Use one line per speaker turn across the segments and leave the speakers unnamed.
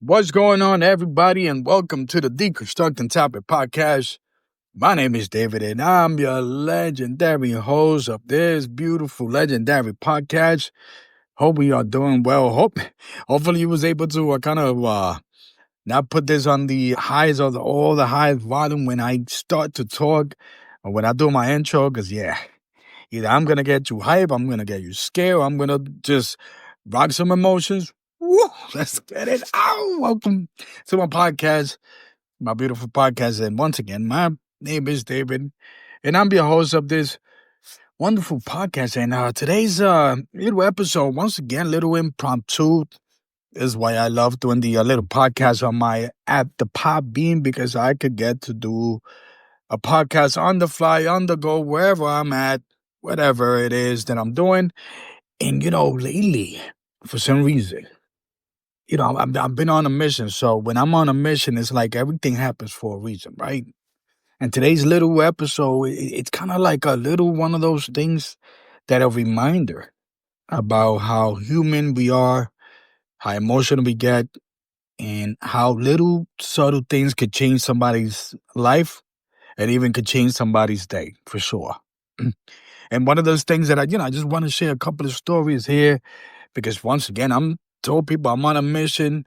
What's going on, everybody, and welcome to the D-constructingTopics podcast. My name is David, and I'm your legendary host of this beautiful, legendary podcast. Hope we are doing well. Hopefully, you was able to not put this on the highs of all the highest volume when I start to talk or when I do my intro, because either I'm gonna get you hype, I'm gonna get you scared, or I'm gonna just rock some emotions. Woo, let's get it out. Welcome to my podcast, my beautiful podcast. And once again, my name is David, and I'm your host of this wonderful podcast. And today's little episode, once again, little impromptu, is why I love doing the little podcast on my app, the Podbean, because I could get to do a podcast on the fly, on the go, wherever I'm at, whatever it is that I'm doing. And, lately, for some reason, I've been on a mission. So when I'm on a mission, it's like everything happens for a reason, right? And today's little episode, it's kind of like a little one of those things that a reminder about how human we are, how emotional we get, and how little subtle things could change somebody's life and even could change somebody's day, for sure. And one of those things that I just want to share a couple of stories here because once again, I'm told people I'm on a mission.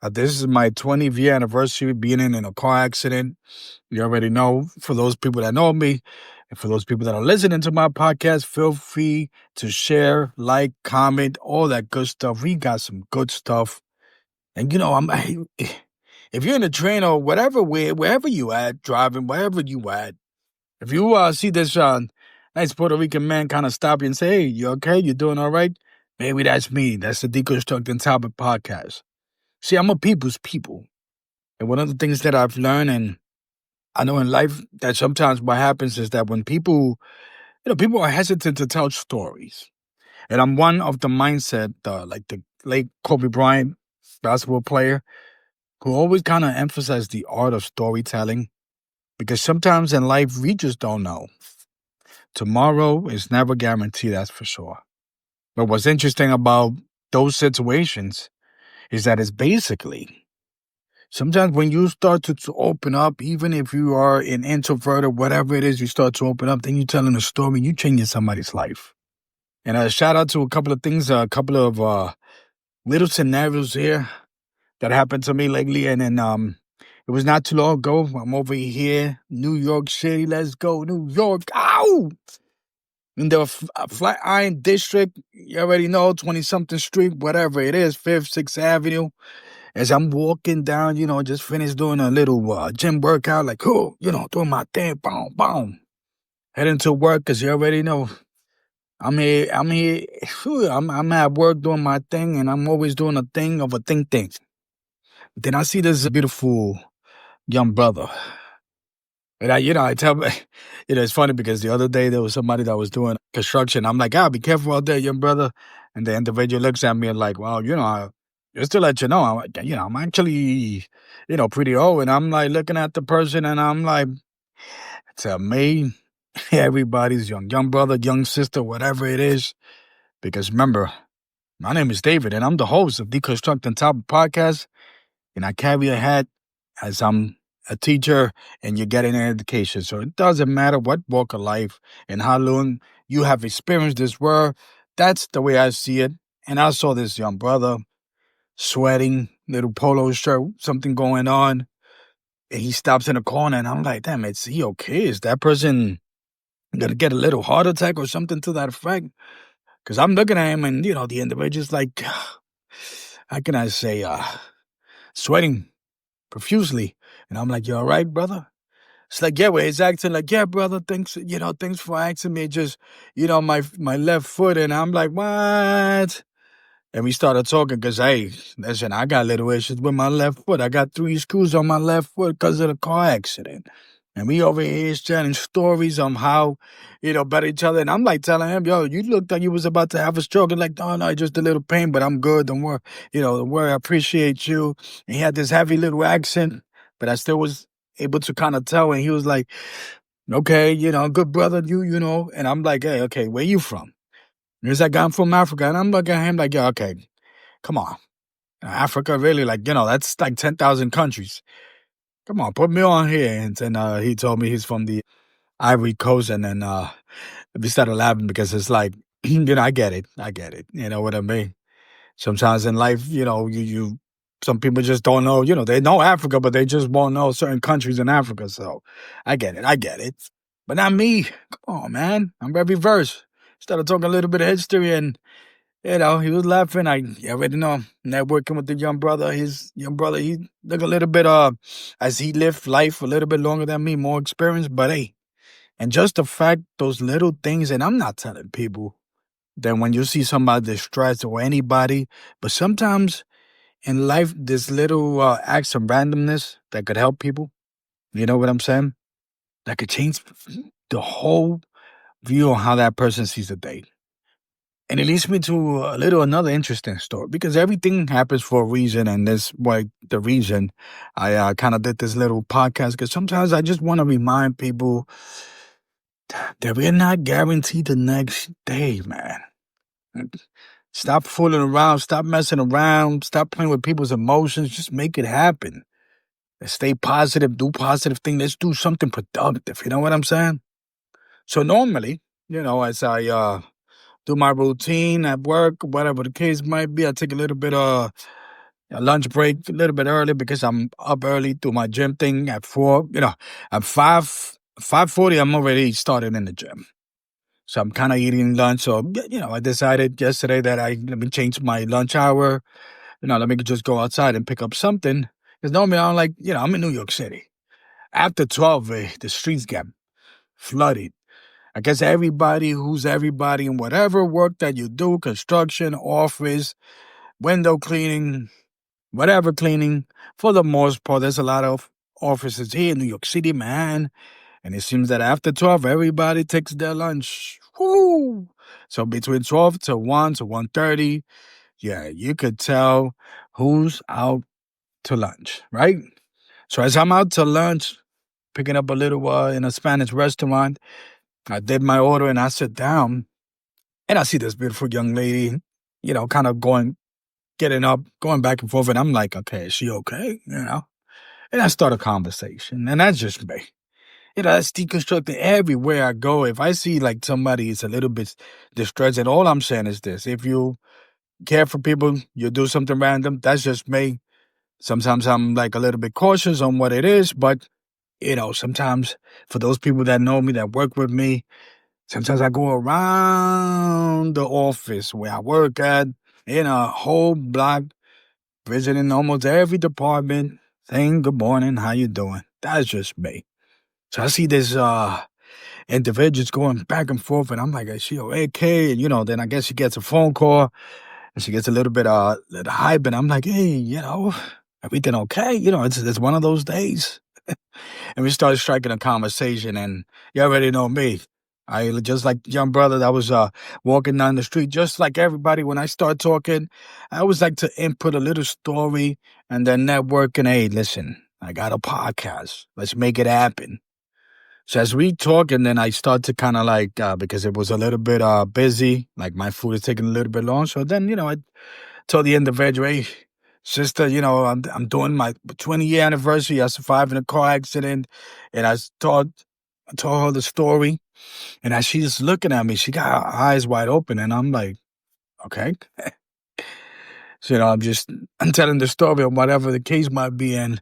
This is my 20th year anniversary being in a car accident. You already know, for those people that know me, and for those people that are listening to my podcast, feel free to share, like, comment, all that good stuff. We got some good stuff. And if you're in a train or whatever, wherever you at, driving, wherever you at, if you see this nice Puerto Rican man kind of stop you and say, hey, you okay? You doing all right? Maybe that's me. That's the D-constructingTopics podcast. See, I'm a people's people. And one of the things that I've learned, and I know in life that sometimes what happens is that when people are hesitant to tell stories. And I'm one of the mindset, like the late Kobe Bryant, basketball player, who always kind of emphasized the art of storytelling. Because sometimes in life, we just don't know. Tomorrow is never guaranteed, that's for sure. But what's interesting about those situations is that it's basically sometimes when you start to open up, even if you are an introvert or whatever it is, you start to open up, then you're telling a story, you're changing somebody's life. And a shout out to a couple of things, a couple of little scenarios here that happened to me lately. And then it was not too long ago. I'm over here, New York City. Let's go, New York. Ow! In the Flatiron District, you already know, 20-something street, whatever it is, 5th, 6th Avenue. As I'm walking down, just finished doing a little gym workout, like, doing my thing, boom, boom. Heading to work, because you already know, I'm here, I'm at work doing my thing, and I'm always doing a thing of a thing. Then I see this beautiful young brother. And I tell, it's funny because the other day there was somebody that was doing construction. I'm like, be careful out there, young brother. And the individual looks at me and like, well, just to let you know, I'm actually, pretty old. And I'm like looking at the person and I'm like, to me, everybody's young brother, young sister, whatever it is. Because remember, my name is David and I'm the host of D-constructingTopics podcast. And I carry a hat as I'm a teacher and you're getting an education. So it doesn't matter what walk of life and how long you have experienced this world. That's the way I see it. And I saw this young brother sweating, little polo shirt, something going on. And he stops in a corner and I'm like, damn, is he okay? Is that person going to get a little heart attack or something to that effect? Because I'm looking at him and, the individual's like, how can I say, sweating profusely. And I'm like, you all right, brother? It's like, yeah, well, he's acting like, yeah, brother, thanks for asking me. Just, my left foot. And I'm like, what? And we started talking because, hey, listen, I got little issues with my left foot. I got 3 screws on my left foot because of the car accident. And we over here sharing stories on how, about each other. And I'm like telling him, yo, you looked like you was about to have a stroke. And like, no, just a little pain, but I'm good. Don't worry. Don't worry. I appreciate you. And he had this heavy little accent, but I still was able to kind of tell. And he was like, okay, good brother, And I'm like, hey, okay, where you from? And he's like, I'm from Africa. And I'm looking at him like, yeah, okay, come on. Africa, really, like, that's like 10,000 countries. Come on, put me on here. And then he told me he's from the Ivory Coast. And then we started laughing because it's like, I get it. I get it. You know what I mean? Sometimes in life, some people just don't know, they know Africa, but they just won't know certain countries in Africa. So I get it. I get it. But not me. Come on, man. I'm very verse. Started talking a little bit of history and, he was laughing. I already know. Networking with the young brother. His young brother, he look a little bit, as he lived life a little bit longer than me, more experience. But hey, and just the fact, those little things, and I'm not telling people that when you see somebody distressed or anybody, but sometimes in life, this little acts of randomness that could help people. You know what I'm saying? That could change the whole view on how that person sees the day. And it leads me to another interesting story because everything happens for a reason, and that's why the reason I kind of did this little podcast because sometimes I just want to remind people that we're not guaranteed the next day, man. Stop fooling around, stop messing around, stop playing with people's emotions, just make it happen. Stay positive, do positive things. Let's do something productive. You know what I'm saying? So normally, as I do my routine at work, whatever the case might be, I take a little bit of a lunch break a little bit early because I'm up early to my gym thing at 4. At 5:40, I'm already started in the gym. So I'm kind of eating lunch. So, I decided yesterday that let me change my lunch hour. Let me just go outside and pick up something. Because normally I'm like, I'm in New York City. After 12, the streets get flooded. I guess everybody who's everybody in whatever work that you do, construction, office, window cleaning, whatever cleaning, for the most part, there's a lot of offices here in New York City, man. And it seems that after 12, everybody takes their lunch. Woo! So between 12 to 1 to 1:30, yeah, you could tell who's out to lunch, right? So as I'm out to lunch, picking up a little in a Spanish restaurant, I did my order and I sit down and I see this beautiful young lady, kind of getting up, going back and forth. And I'm like, okay, is she okay? And I start a conversation. And that's just me. That's deconstructing everywhere I go. If I see like somebody is a little bit distressed, and all I'm saying is this: if you care for people, you do something random. That's just me. Sometimes I'm like a little bit cautious on what it is, but sometimes for those people that know me, that work with me, sometimes I go around the office where I work at in a whole block, visiting almost every department, saying good morning, how you doing? That's just me. So I see this individuals going back and forth, and I'm like, is she okay? And then I guess she gets a phone call, and she gets a little bit little hype, and I'm like, hey, everything okay? It's one of those days. And we started striking a conversation, and you already know me. I just like young brother that was walking down the street, just like everybody. When I start talking, I always like to input a little story and then network. And hey, listen, I got a podcast. Let's make it happen. So as we talk, and then I start to kind of like, because it was a little bit busy, like my food is taking a little bit long. So then, I told the individual, hey, sister, I'm doing my 20-year anniversary. I survived in a car accident. And I told her the story. And as she's looking at me, she got her eyes wide open. And I'm like, okay. So, I'm telling the story of whatever the case might be. And,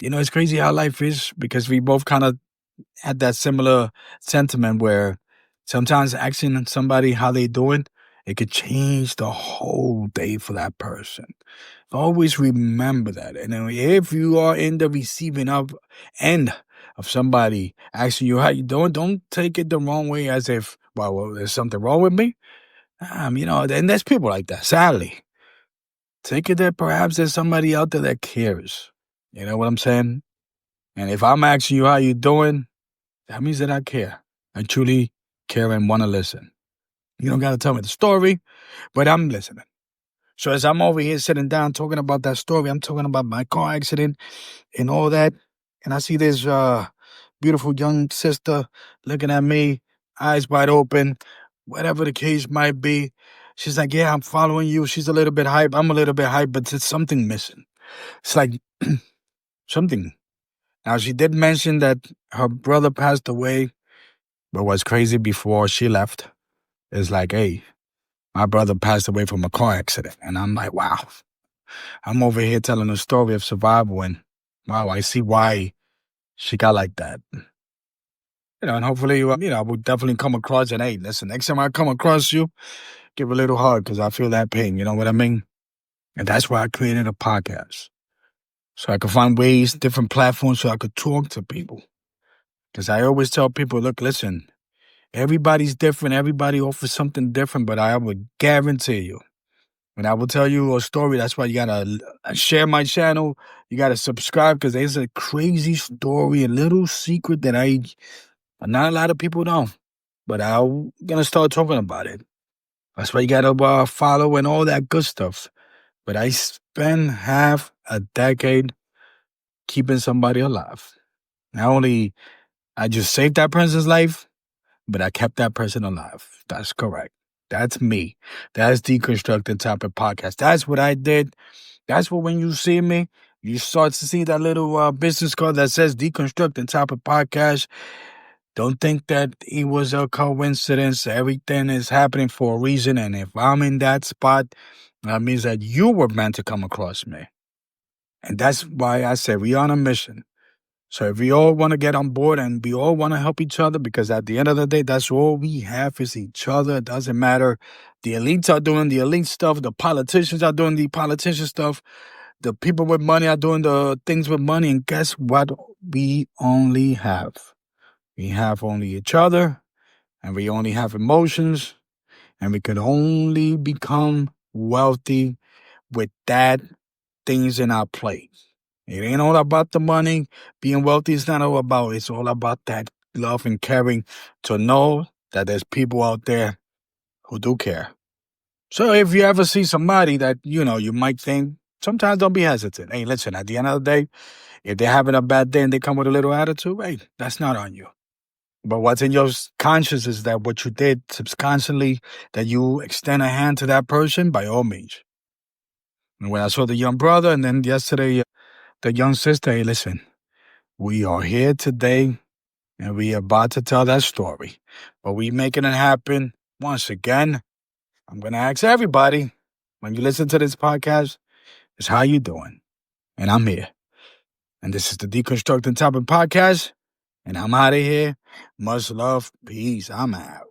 it's crazy how life is because we both kind of had that similar sentiment where sometimes asking somebody how they doing, it could change the whole day for that person. Always remember that. And then if you are in the receiving end of somebody asking you how you doing, don't take it the wrong way as if, well, there's something wrong with me. And there's people like that, sadly. Take it that perhaps there's somebody out there that cares. You know what I'm saying? And if I'm asking you how you doing, that means that I care. I truly care and want to listen. You don't got to tell me the story, but I'm listening. So as I'm over here sitting down talking about that story, I'm talking about my car accident and all that. And I see this beautiful young sister looking at me, eyes wide open, whatever the case might be. She's like, yeah, I'm following you. She's a little bit hype. I'm a little bit hype, but there's something missing. It's like something. Now, she did mention that her brother passed away, but what's crazy before she left is like, hey, my brother passed away from a car accident. And I'm like, wow. I'm over here telling a story of survival, and wow, I see why she got like that. And hopefully, I will definitely come across and, hey, listen, next time I come across you, give a little hug because I feel that pain. You know what I mean? And that's why I created a podcast. So I could find ways, different platforms so I could talk to people. Because I always tell people, look, listen, everybody's different. Everybody offers something different, but I would guarantee you, and I will tell you a story. That's why you got to share my channel. You got to subscribe because there's a crazy story, a little secret that not a lot of people know. But I'm going to start talking about it. That's why you got to follow and all that good stuff. But I spent half a decade keeping somebody alive. Not only I just saved that person's life, but I kept that person alive. That's correct. That's me. That's Deconstructing Topic Podcast. That's what I did. That's what when you see me, you start to see that little business card that says Deconstructing Topic Podcast. Don't think that it was a coincidence. Everything is happening for a reason. And if I'm in that spot, that means that you were meant to come across me. And that's why I said we on a mission. So if we all want to get on board and we all want to help each other, because at the end of the day, that's all we have is each other. It doesn't matter. The elites are doing the elite stuff. The politicians are doing the politician stuff. The people with money are doing the things with money. And guess what? We only have. We have only each other, and we only have emotions, and we can only become wealthy with that things in our plate. It ain't all about the money. Being wealthy is not all about. It's all about that love and caring to know that there's people out there who do care. So if you ever see somebody that, you might think, sometimes don't be hesitant. Hey, listen, at the end of the day, if they're having a bad day and they come with a little attitude, hey, that's not on you. But what's in your conscience is that what you did subconsciously, that you extend a hand to that person, by all means. And when I saw the young brother and then yesterday, the young sister, hey, listen, we are here today and we are about to tell that story. But we making it happen. Once again, I'm going to ask everybody, when you listen to this podcast, is how you doing? And I'm here. And this is the Deconstructing Topic Podcast. And I'm out of here. Much love. Peace. I'm out.